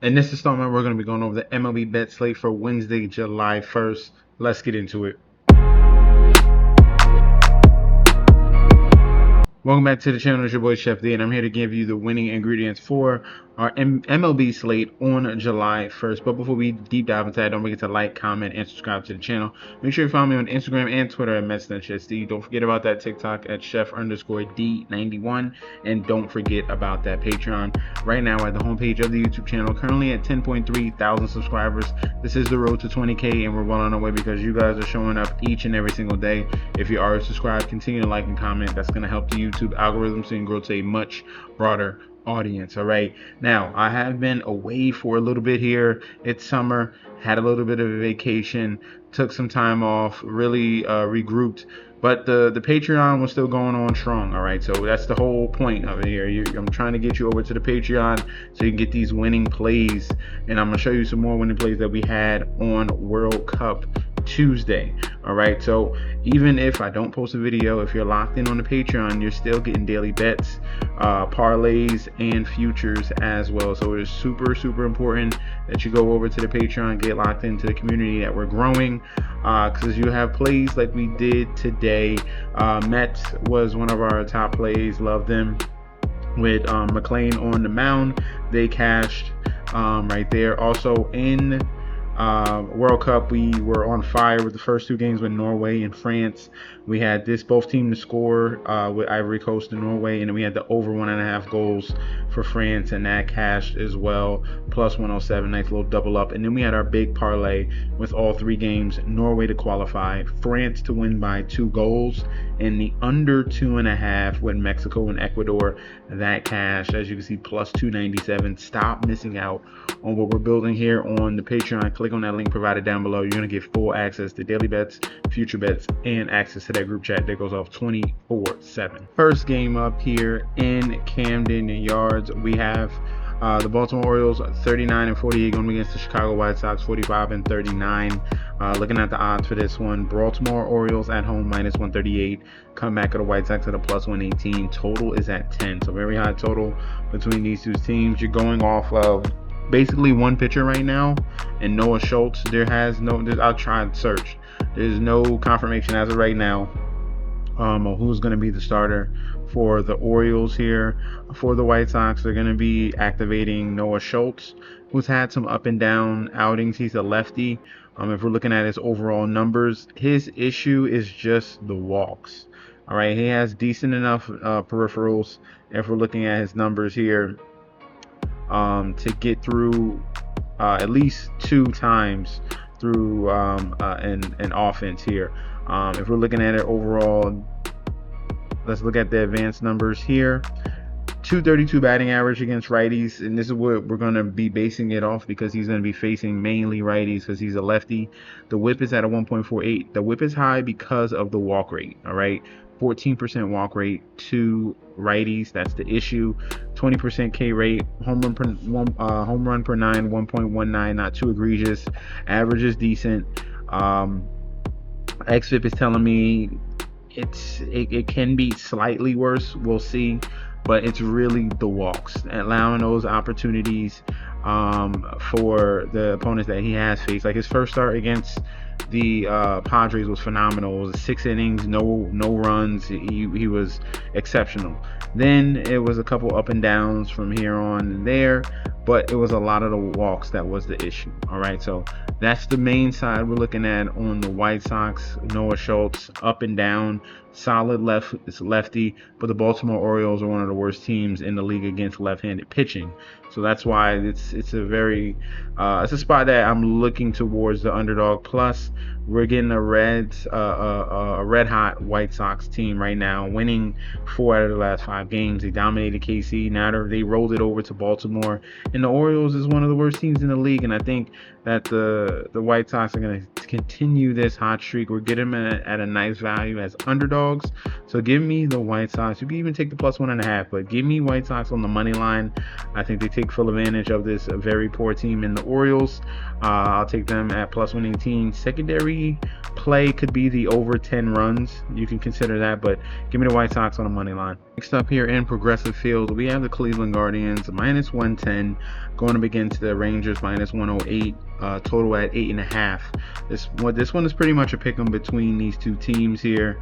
In this installment, we're going to be going over the MLB bet slate for Wednesday, July 1st. Let's get into it. Welcome back to the channel. It's your boy Chef D, and I'm here to give you the winning ingredients for our MLB slate on July 1st. But before we deep dive into that, don't forget to like, comment, and subscribe to the channel. Make sure you follow me on Instagram and Twitter at MetsNetChefD. Don't forget about that TikTok at Chef_D91, and don't forget about that Patreon. Right now at the homepage of the YouTube channel, currently at 10.3 thousand subscribers. This is the road to 20K, and we're well on our way because you guys are showing up each and every single day. If you are subscribed, continue to like and comment. That's going to help the YouTube algorithm so you can grow to a much broader audience. All right, now I have been away for a little bit here. It's summer, had a little bit of a vacation, took some time off, really regrouped, but the Patreon was still going on strong. All right, so that's the whole point of it here. I'm trying to get you over to the Patreon so you can get these winning plays, and I'm gonna show you some more winning plays that we had on World Cup Tuesday. All right, so even if I don't post a video, if you're locked in on the Patreon, you're still getting daily bets, parlays, and futures as well. So it is super important that you go over to the Patreon, get locked into the community that we're growing, because you have plays like we did today. Mets was one of our top plays, love them, with McLean on the mound. They cashed right there. Also in World Cup, we were on fire with the first two games with Norway and France. We had both teams to score with Ivory Coast and Norway, and then we had the over 1.5 goals for France, and that cashed as well, plus 107. Nice little double up. And then we had our big parlay with all three games: Norway to qualify, France to win by 2 goals, and the under 2.5 with Mexico and Ecuador. That cashed, as you can see, plus 297. Stop missing out on what we're building here on the Patreon. Click on that link provided down below. You're going to get full access to daily bets, future bets, and access to that group chat that goes off 24/7. First game up here in Camden Yards, we have the Baltimore Orioles 39-48 going against the Chicago White Sox 45-39. Looking at the odds for this one, Baltimore Orioles at home minus 138. Comeback of the White Sox at a plus 118. Total is at 10, so very high total between these two teams. You're going off of basically one pitcher right now, and Noah Schultz. I'll try and search. There's no confirmation as of right now on who's going to be the starter for the Orioles here. For the White Sox, they're going to be activating Noah Schultz, who's had some up and down outings. He's a lefty. If we're looking at his overall numbers, his issue is just the walks. All right, he has decent enough peripherals. If we're looking at his numbers here, to get through at least 2 times through an offense here. If we're looking at it overall, let's look at the advanced numbers here. 232 batting average against righties, and this is what we're going to be basing it off because he's going to be facing mainly righties because he's a lefty. The whip is at a 1.48. The whip is high because of the walk rate. All right, 14% walk rate to righties. That's the issue. 20% K rate. Home run per 9, 1.19. Not too egregious. Average is decent. XFIP is telling me it can be slightly worse. We'll see. But it's really the walks, allowing those opportunities for the opponents that he has faced. Like his first start against the Padres was phenomenal. It was 6 innings, no runs. He was exceptional. Then it was a couple up and downs from here on and there, but it was a lot of the walks that was the issue. All right, so that's the main side we're looking at on the White Sox. Noah Schultz, up and down, solid lefty, but the Baltimore Orioles are one of the worst teams in the league against left-handed pitching. So that's why it's a very it's a spot that I'm looking towards the underdog. Plus, we're getting a red hot White Sox team right now, winning 4 out of the last 5 games. They dominated KC. Now they rolled it over to Baltimore, and the Orioles is one of the worst teams in the league. And I think that the White Sox are going to continue this hot streak. We're getting them at a nice value as underdogs. So give me the White Sox. You can even take the plus 1.5, but give me White Sox on the money line. I think they take full advantage of this very poor team in the Orioles. I'll take them at plus 118. Second secondary play could be the over 10 runs. You can consider that, but give me the White Sox on the money line. Next up here in Progressive Field, we have the Cleveland Guardians minus 110 going up against the Rangers minus 108. Total at 8.5. This one is pretty much a pick 'em between these two teams here,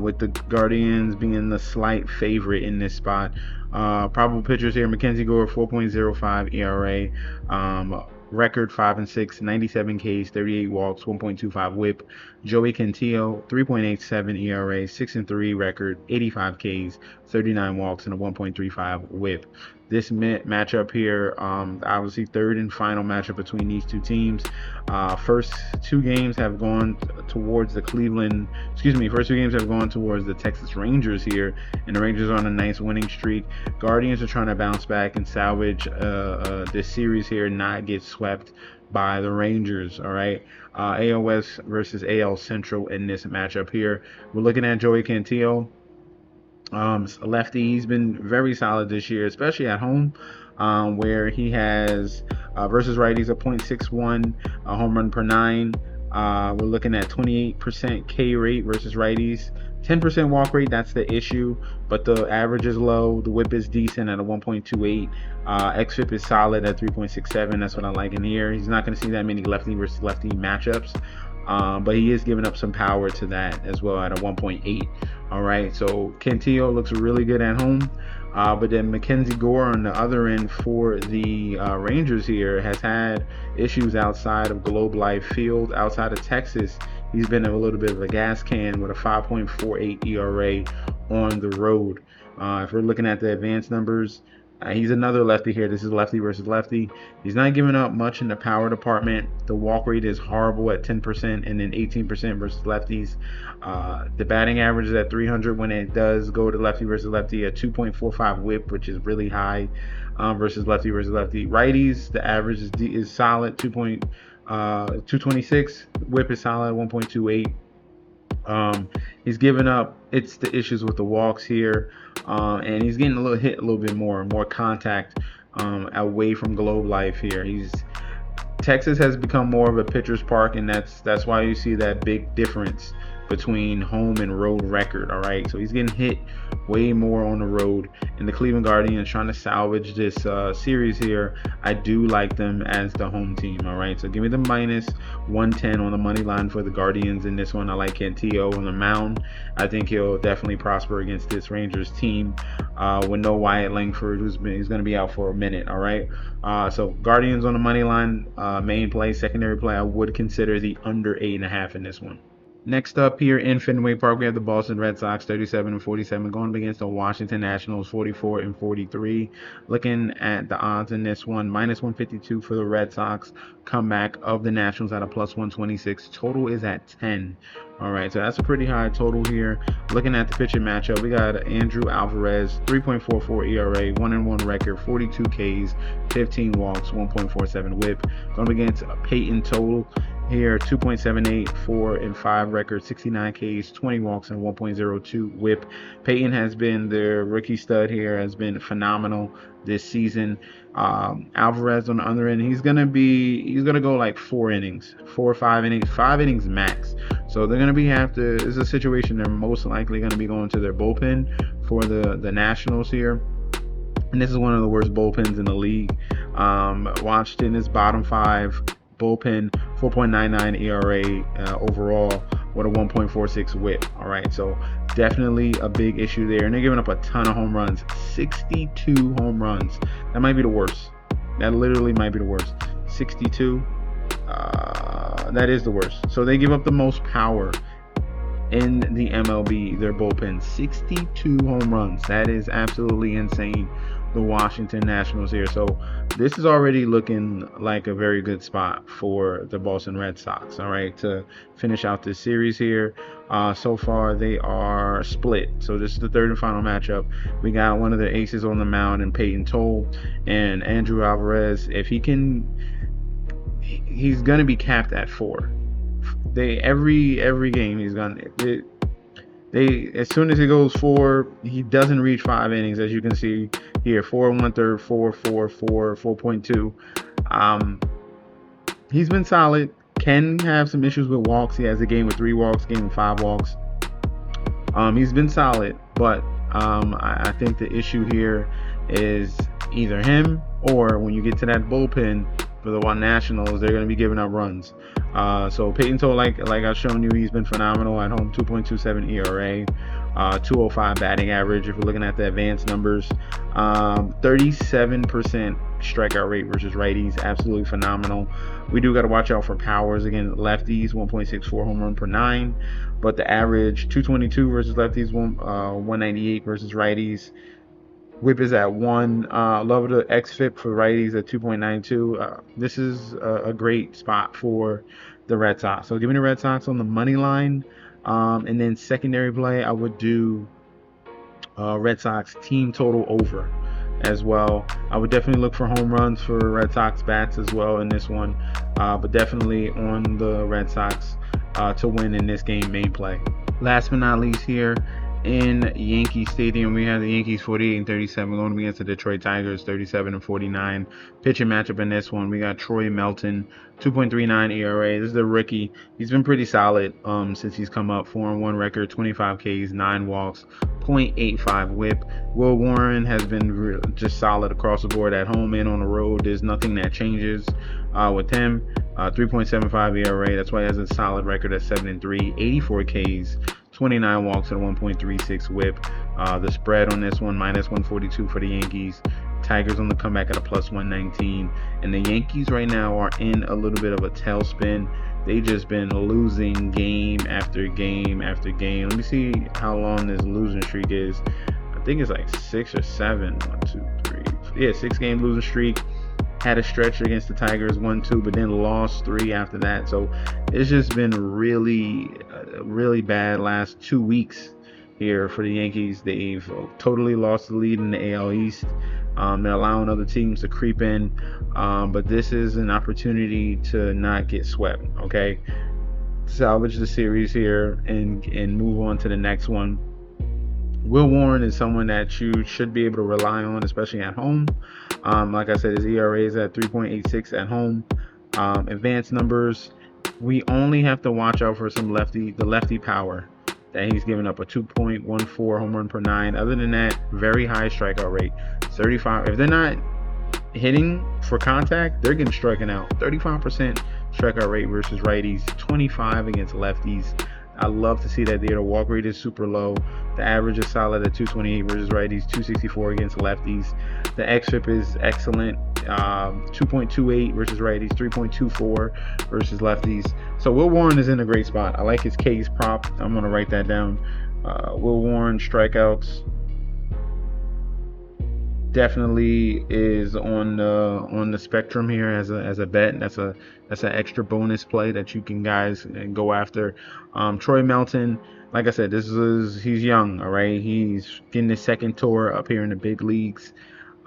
with the Guardians being the slight favorite in this spot. Probable pitchers here: Mackenzie Gore, 4.05 ERA. Record 5-6, 97 Ks, 38 walks, 1.25 WHIP. Joey Cantillo, 3.87 ERA, 6-3 record, 85 Ks, 39 walks, and a 1.35 WHIP. This matchup here, obviously third and final matchup between these two teams. First two games have gone towards the Texas Rangers here, and the Rangers are on a nice winning streak. Guardians are trying to bounce back and salvage this series here and not get swept by the Rangers. All right, AL West versus AL Central in this matchup here. We're looking at Joey Cantillo. Lefty. He's been very solid this year, especially at home, where he has versus righties a .61 home run per 9. We're looking at 28% K rate versus righties, 10% walk rate. That's the issue, but the average is low. The whip is decent at a 1.28. xFIP is solid at 3.67. That's what I like in here. He's not going to see that many lefty versus lefty matchups, but he is giving up some power to that as well at a 1.8. All right, so Cantillo looks really good at home, but then Mackenzie Gore on the other end for the Rangers here has had issues outside of Globe Life Field, outside of Texas. He's been a little bit of a gas can with a 5.48 ERA on the road. If we're looking at the advanced numbers, he's another lefty here. This is lefty versus lefty. He's not giving up much in the power department. The walk rate is horrible at 10% and then 18% versus lefties. The batting average is at 300 when it does go to lefty versus lefty. A 2.45 whip, which is really high versus lefty versus lefty. Righties, the average is solid, 2.26. Whip is solid, 1.28. He's giving up. It's the issues with the walks here, and he's getting a little bit more contact away from Globe Life here. Texas has become more of a pitcher's park, and that's why you see that big difference between home and road record. All right, so he's getting hit way more on the road, and the Cleveland Guardians trying to salvage this series here. I do like them as the home team. All right, so give me the minus 110 on the money line for the Guardians in this one. I like Cantillo on the mound. I think he'll definitely prosper against this Rangers team with no Wyatt Langford, he's going to be out for a minute. All right, so Guardians on the money line. Main play, secondary play, I would consider the under 8.5 in this one. Next up here in Fenway Park, we have the Boston Red Sox 37-47 going up against the Washington Nationals 44-43. Looking at the odds in this one, minus 152 for the Red Sox. Comeback of the Nationals at a plus 126. Total is at 10. All right, so that's a pretty high total here. Looking at the pitching matchup, we got Andrew Alvarez, 3.44 ERA, 1-1 record, 42 Ks, 15 walks, 1.47 WHIP. Going up against Peyton Total here, 2.78, 4-5 record, 69 Ks, 20 walks, and 1.02 WHIP. Peyton has been their rookie stud here, has been phenomenal this season. Alvarez on the other end, he's gonna go like 4 innings, 4 or 5 innings, 5 innings max. So they're gonna it's a situation they're most likely gonna be going to their bullpen for the Nationals here. And this is one of the worst bullpens in the league. Watched in his bottom 5 bullpen, 4.99 ERA overall with a 1.46 WHIP. All right, so definitely a big issue there. And they're giving up a ton of home runs, 62 home runs. That might be the worst. That literally might be the worst. 62. That is the worst. So they give up the most power in the MLB, their bullpen. 62 home runs. That is absolutely insane. The Washington Nationals here. So this is already looking like a very good spot for the Boston Red Sox, all right, to finish out this series here. So far they are split. So this is the third and final matchup. We got one of the aces on the mound in Peyton Toll and Andrew Alvarez. If he's going to be capped at 4. Every game he's going to as soon as he goes 4, he doesn't reach 5 innings, as you can see here. 4 1/3, 4 4 4, 4.2. He's been solid. can have some issues with walks. He has a game with 3 walks, game with 5 walks. He's been solid, but I think the issue here is either him or when you get to that bullpen for the Nationals, they're going to be giving up runs. So Peyton Toll, like I've shown you, he's been phenomenal at home. 2.27 ERA, 205 batting average. If we're looking at the advanced numbers, 37% strikeout rate versus righties, absolutely phenomenal. We do got to watch out for powers again. Lefties, 1.64 home run per 9, but the average 222 versus lefties, 198 versus righties. Whip is at 1. Love the xFIP for righties at 2.92. This is a great spot for the Red Sox. So give me the Red Sox on the money line. And then secondary play, I would do Red Sox team total over as well. I would definitely look for home runs for Red Sox bats as well in this one. But definitely on the Red Sox to win in this game, main play. Last but not least here, in Yankee Stadium, we have the Yankees 48-37 going against the Detroit Tigers 37-49. Pitching matchup in this one, we got Troy Melton, 2.39 ERA. This is the rookie. He's been pretty solid since he's come up. 4-1 record, 25 Ks, 9 walks, 0.85 WHIP. Will Warren has been just solid across the board at home and on the road. There's nothing that changes with him. 3.75 ERA. That's why he has a solid record at 7-3, 84 Ks. 29 walks and 1.36 WHIP. The spread on this one, -142 for the Yankees. Tigers on the comeback at a +119. And the Yankees right now are in a little bit of a tailspin. They just been losing game after game after game. Let me see how long this losing streak is. I think it's like 6 or 7. 1, 2, 3. Yeah, 6-game losing streak. Had a stretch against the Tigers, 1-2, but then lost 3 after that. So it's just been really bad last 2 weeks here for the Yankees. They've totally lost the lead in the AL East. They're allowing other teams to creep in, but this is an opportunity to not get swept. Okay, salvage the series here and move on to the next one. Will Warren is someone that you should be able to rely on, especially at home. Like I said, his ERA is at 3.86 at home. Advanced numbers, we only have to watch out for some lefty power that he's giving up, a 2.14 home run per 9. Other than that, very high strikeout rate, 35. If they're not hitting for contact, they're getting striking out. 35% strikeout rate versus righties, 25 against lefties. I love to see that there. The walk rate is super low. The average is solid at 228 versus righties, 264 against lefties. The xFIP is excellent, 2.28 versus righties, 3.24 versus lefties. So Will Warren is in a great spot. I like his K's prop. I'm going to write that down. Will Warren strikeouts definitely is on the spectrum here as a bet. That's an extra bonus play that you can guys go after. Troy Melton, like I said, he's young, all right. He's getting his second tour up here in the big leagues.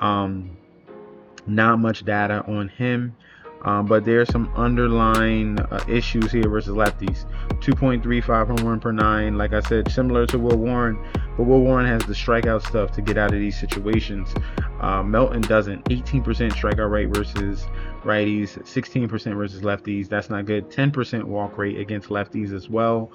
Not much data on him, but there's some underlying issues here versus lefties. 2.35 home run per 9, like I said, similar to Will Warren, but Will Warren has the strikeout stuff to get out of these situations. Melton doesn't. 18% strikeout rate versus righties, 16% versus lefties. That's not good. 10% walk rate against lefties as well.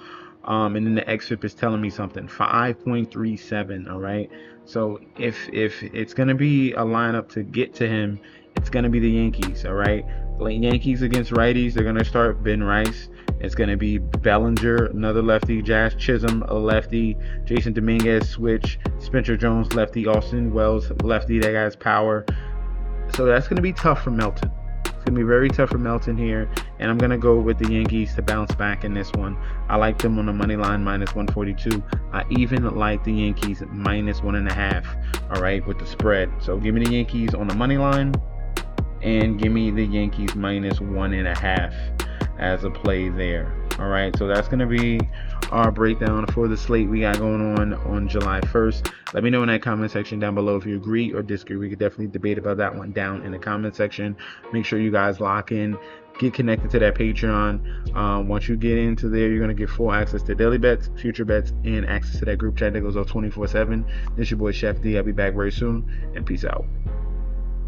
And then the xFIP is telling me something, 5.37. All right. So if it's gonna be a lineup to get to him, it's gonna be the Yankees. All right. Like Yankees against righties, they're gonna start Ben Rice. It's gonna be Bellinger, another lefty. Jazz Chisholm, a lefty. Jason Dominguez, switch. Spencer Jones, lefty. Austin Wells, lefty. That guy's power. So that's gonna be tough for Melton. It's gonna be very tough for Melton here, and I'm gonna go with the Yankees to bounce back in this one. I like them on the money line, -142. I even like the Yankees -1.5. All right, with the spread. So give me the Yankees on the money line, and give me the Yankees -1.5 as a play there. All right, so that's going to be our breakdown for the slate we got going on July 1st. Let me know in that comment section down below if you agree or disagree. We could definitely debate about that one down in the comment section. Make sure you guys lock in, get connected to that Patreon. Once you get into there, you're going to get full access to daily bets, future bets, and access to that group chat that goes off 24/7. This is your boy Chef D. I'll be back very soon, and peace out.